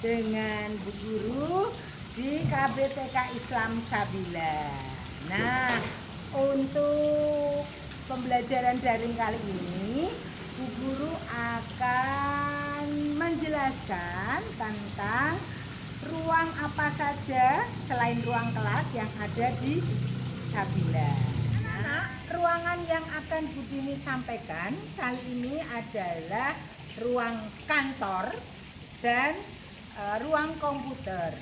dengan Bu Guru di KBTK Islam Sabila. Nah, untuk pembelajaran daring kali ini Bu Guru akan menjelaskan tentang ruang apa saja selain ruang kelas yang ada di Sabila. Nah, ruangan yang akan Bu Dini sampaikan kali ini adalah ruang kantor dan ruang komputer.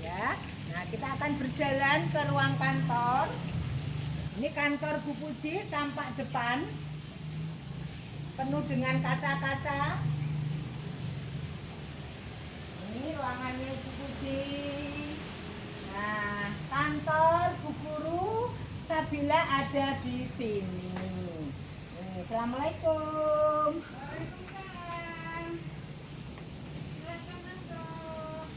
Ya, nah kita akan berjalan ke ruang kantor. Ini kantor Bu Puji, tampak depan penuh dengan kaca-kaca. Ini ruangannya Bu Puji. Nah, kantor Bu Guru Sabila ada di sini. Nih, assalamualaikum. Waalaikumsalam. Silakan masuk.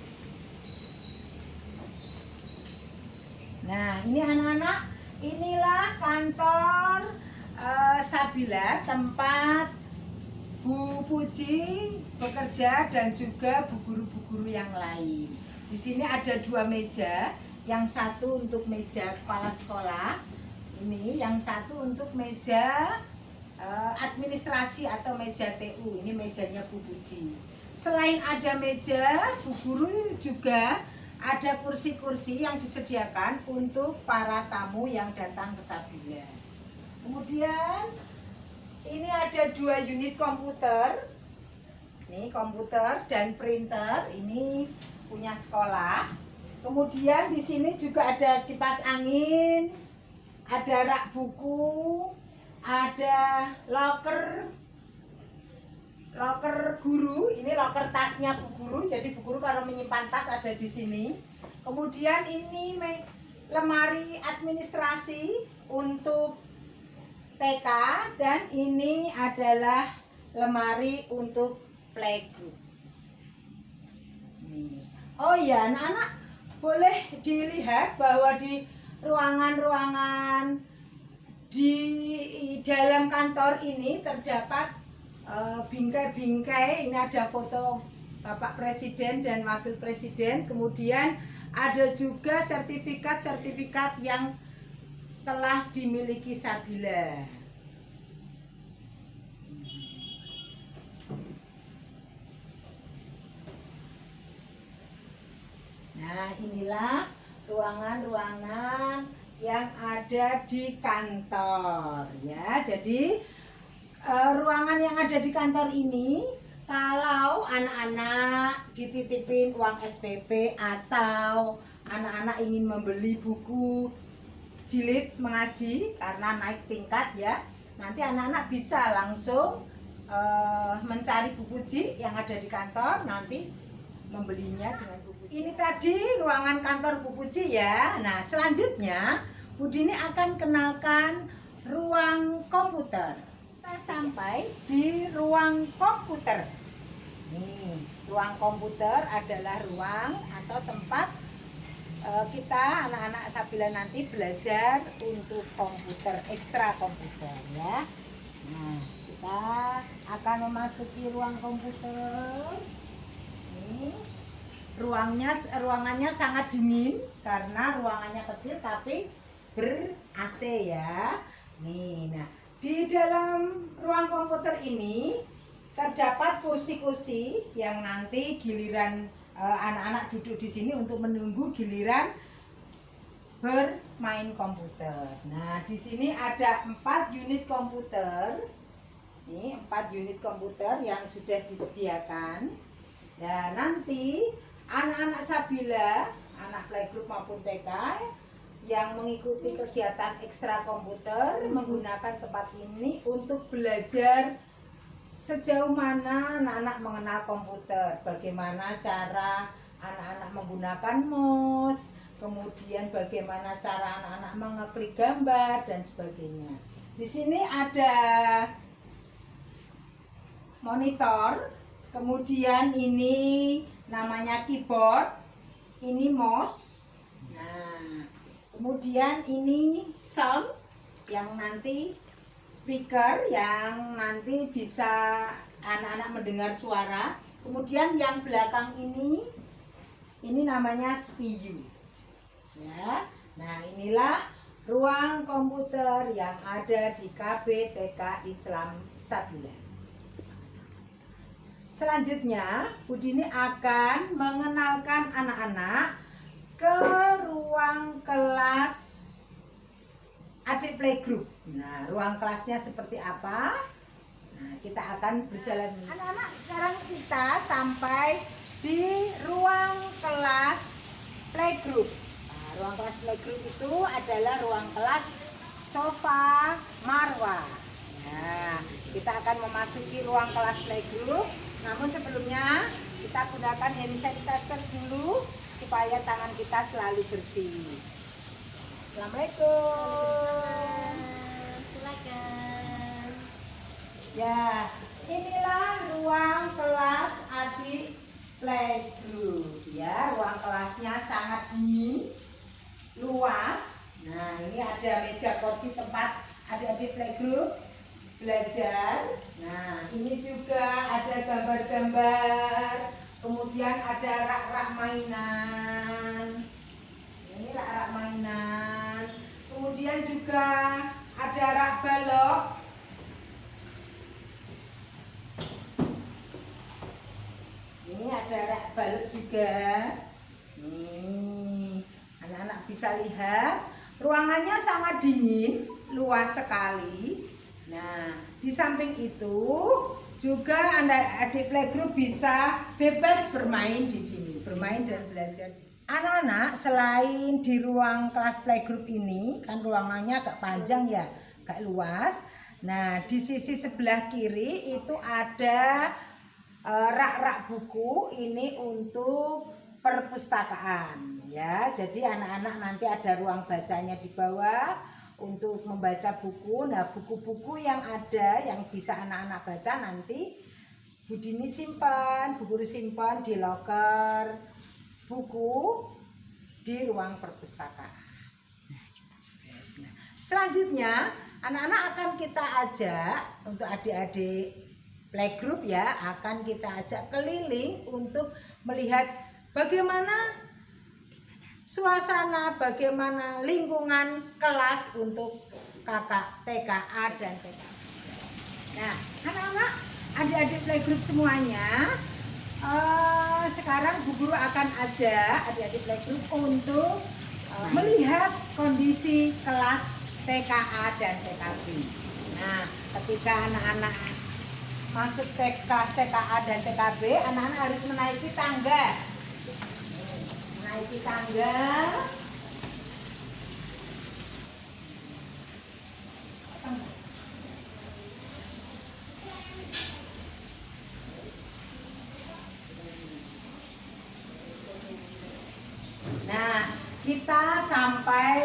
Nah, ini anak-anak, inilah kantor Sabila, tempat Bu Puji bekerja dan juga bu guru yang lain. Di sini ada dua meja, yang satu untuk meja kepala sekolah, ini yang satu untuk meja administrasi atau meja TU. Ini mejanya Bu Puji. Selain ada meja, Bu Guru juga ada kursi-kursi yang disediakan untuk para tamu yang datang ke Sabila. Kemudian ini ada dua unit komputer. Ini komputer dan printer. Ini punya sekolah. Kemudian di sini juga ada kipas angin, ada rak buku, ada loker guru. Ini loker tasnya Bu Guru. Jadi Bu Guru kalau menyimpan tas ada di sini. Kemudian ini lemari administrasi untuk TK, dan ini adalah lemari untuk playgroup. Oh ya, anak-anak boleh dilihat bahwa di ruangan-ruangan di dalam kantor ini terdapat bingkai-bingkai. Ini ada foto Bapak Presiden dan Wakil Presiden. Kemudian ada juga sertifikat-sertifikat yang telah dimiliki Sabila. Nah, inilah ruangan-ruangan yang ada di kantor ya. Jadi ruangan yang ada di kantor ini, kalau anak-anak dititipin uang SPP atau anak-anak ingin membeli buku jilid mengaji karena naik tingkat ya, nanti anak-anak bisa langsung mencari Bu Puji yang ada di kantor, nanti membelinya dengan Bu Puji. Ini tadi ruangan kantor Bu Puji ya. Nah, selanjutnya Bu Dini akan kenalkan ruang komputer. Kita sampai di ruang komputer. Nih, ruang komputer adalah ruang atau tempat kita anak-anak Sabila nanti belajar untuk komputer, ekstra komputer ya. Nah, kita akan memasuki ruang komputer. Ini ruangannya sangat dingin karena ruangannya kecil tapi ber-AC ya. Nih, nah di dalam ruang komputer ini terdapat kursi-kursi yang nanti giliran anak-anak duduk di sini untuk menunggu giliran bermain komputer. Nah, di sini ada 4 unit komputer. Ini 4 unit komputer yang sudah disediakan. Dan nanti anak-anak Sabila, anak playgroup maupun TK yang mengikuti kegiatan ekstra komputer menggunakan tempat ini untuk belajar sejauh mana anak-anak mengenal komputer, bagaimana cara anak-anak menggunakan mouse, kemudian bagaimana cara anak-anak mengeklik gambar dan sebagainya. Di sini ada monitor, kemudian ini namanya keyboard, ini mouse. Nah, kemudian ini sound yang nanti speaker yang nanti bisa anak-anak mendengar suara. Kemudian yang belakang ini namanya spiu. Ya. Nah, inilah ruang komputer yang ada di KB TK Islam Sabila. Selanjutnya, Bu Dini akan mengenalkan anak-anak ke ruang kelas adik playgroup. Nah, ruang kelasnya seperti apa? Nah, kita akan berjalan. Anak-anak, sekarang kita sampai di ruang kelas playgroup. Nah, ruang kelas playgroup itu adalah ruang kelas Sofa Marwa. Nah, kita akan memasuki ruang kelas playgroup. Namun sebelumnya kita gunakan hand sanitizer dulu supaya tangan kita selalu bersih. Assalamualaikum. Silakan. Ya, inilah ruang kelas adik playgroup. Ya, ruang kelasnya sangat dingin, luas. Nah, ini ada meja kursi tempat adik-adik playgroup belajar. Nah, ini juga ada gambar-gambar. Kemudian ada rak-rak mainan. Ini rak-rak mainan. Kemudian juga ada rak balok. Ini ada rak balok juga. Nih, anak-anak bisa lihat. Ruangannya sangat dingin, luas sekali. Nah, di samping itu juga adik playgroup bisa bebas bermain di sini, bermain dan belajar. Anak-anak selain di ruang kelas playgroup ini, kan ruangannya agak panjang ya, agak luas. Nah, di sisi sebelah kiri itu ada rak-rak buku, ini untuk perpustakaan ya. Jadi anak-anak nanti ada ruang bacanya di bawah untuk membaca buku. Nah, buku-buku yang ada yang bisa anak-anak baca nanti Bu Dini simpan, Bu Guru simpan di loker buku di ruang perpustakaan. Nah, selanjutnya anak-anak akan kita ajak untuk adik-adik playgroup ya, akan kita ajak keliling untuk melihat bagaimana suasana, bagaimana lingkungan kelas untuk kakak TKA dan TKB. Nah, anak-anak, adik-adik playgroup semuanya, sekarang Bu Guru akan ajak adik-adik playgroup untuk melihat kondisi kelas TKA dan TKB. Nah, ketika anak-anak masuk kelas TKA dan TKB, anak-anak harus menaiki tangga. Naiki tangga. Nah, kita sampai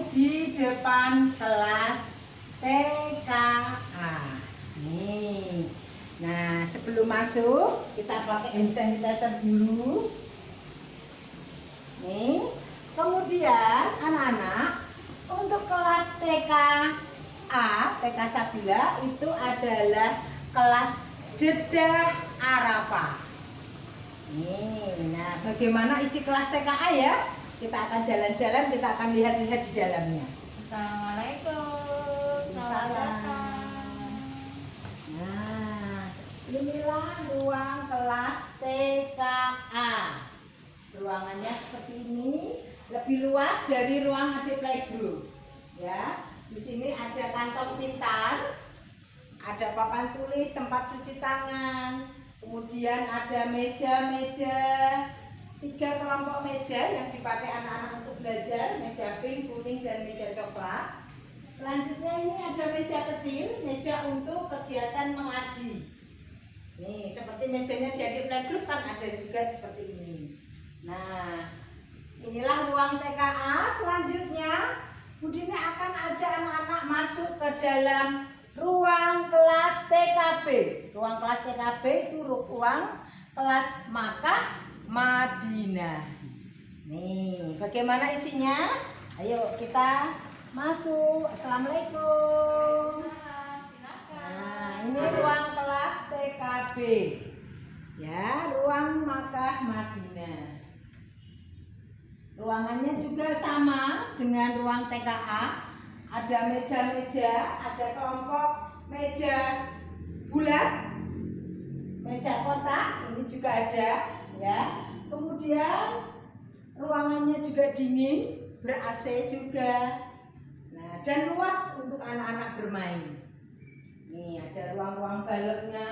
di depan kelas TKA. Nih. Nah, sebelum masuk kita pakai hand sanitizer dulu. Nih, kemudian anak-anak untuk kelas TKA, TK Sabila itu adalah kelas Jeddah Arafah. Nih, nah bagaimana isi kelas TKA ya? Kita akan jalan-jalan, kita akan lihat-lihat di dalamnya. Assalamualaikum. Selamat datang. Nah, inilah ruang kelas TKA. Ruangannya seperti ini, lebih luas dari ruang adik playgroup. Ya, di sini ada kantong pintar, ada papan tulis, tempat cuci tangan, kemudian ada meja-meja, 3 kelompok meja yang dipakai anak-anak untuk belajar, meja pink, kuning, dan meja coklat. Selanjutnya ini ada meja kecil, meja untuk kegiatan mengaji. Nih, seperti mejanya di adik playgroup kan ada juga seperti ini. Nah, inilah ruang TKA. Selanjutnya Bu Dini akan ajak anak-anak masuk ke dalam ruang kelas TKB. Ruang kelas TKB itu ruang kelas Makkah Madinah. Nih, bagaimana isinya? Ayo kita masuk. Assalamualaikum. Nah, ini ruang kelas TKB. Ya, ruang Makkah Madinah. Ruangannya juga sama dengan ruang TKA. Ada meja-meja, ada kelompok meja bulat, meja kotak, ini juga ada ya. Kemudian ruangannya juga dingin, ber-AC juga. Nah, dan luas untuk anak-anak bermain. Nih ada ruang-ruang baloknya,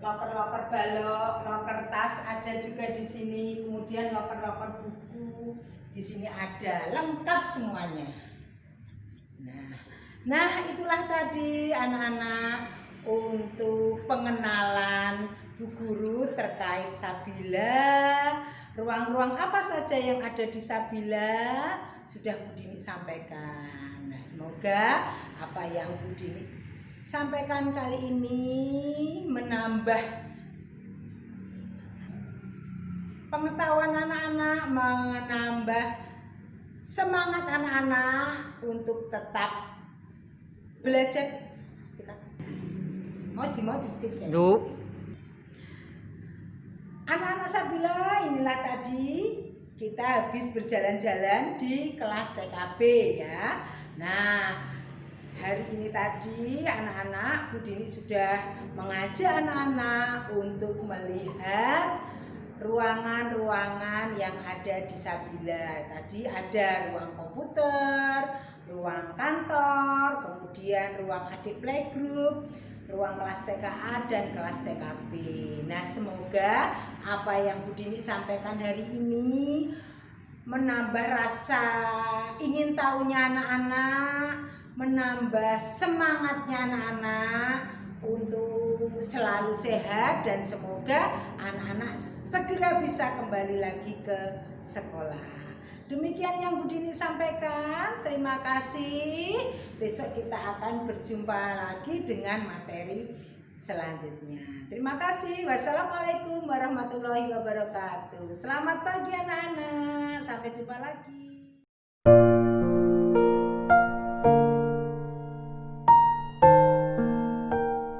loker-loker balok, loker tas ada juga di sini. Kemudian loker-loker buku di sini ada, lengkap semuanya. Nah itulah tadi anak-anak untuk pengenalan Bu Guru terkait Sabila. Ruang-ruang apa saja yang ada di Sabila sudah Bu Dini sampaikan. Nah semoga apa yang Bu Dini sampaikan kali ini menambah pengetahuan anak-anak, menambah semangat anak-anak untuk tetap belajar. Mau di stip saya. Anak-anak Sabila, inilah tadi kita habis berjalan-jalan di kelas TKB ya. Nah, hari ini tadi anak-anak Bu Dini sudah mengajak anak-anak untuk melihat ruangan-ruangan yang ada di Sabila. Tadi ada ruang komputer, ruang kantor, kemudian ruang adik playgroup, ruang kelas TKA dan kelas TKB. Nah, semoga apa yang Bu Dini sampaikan hari ini menambah rasa ingin tahunya anak-anak, menambah semangatnya anak-anak untuk selalu sehat, dan semoga anak-anak segera bisa kembali lagi ke sekolah. Demikian yang Bu Dini sampaikan. Terima kasih. Besok kita akan berjumpa lagi dengan materi selanjutnya. Terima kasih. Wassalamualaikum warahmatullahi wabarakatuh. Selamat pagi anak-anak. Sampai jumpa lagi.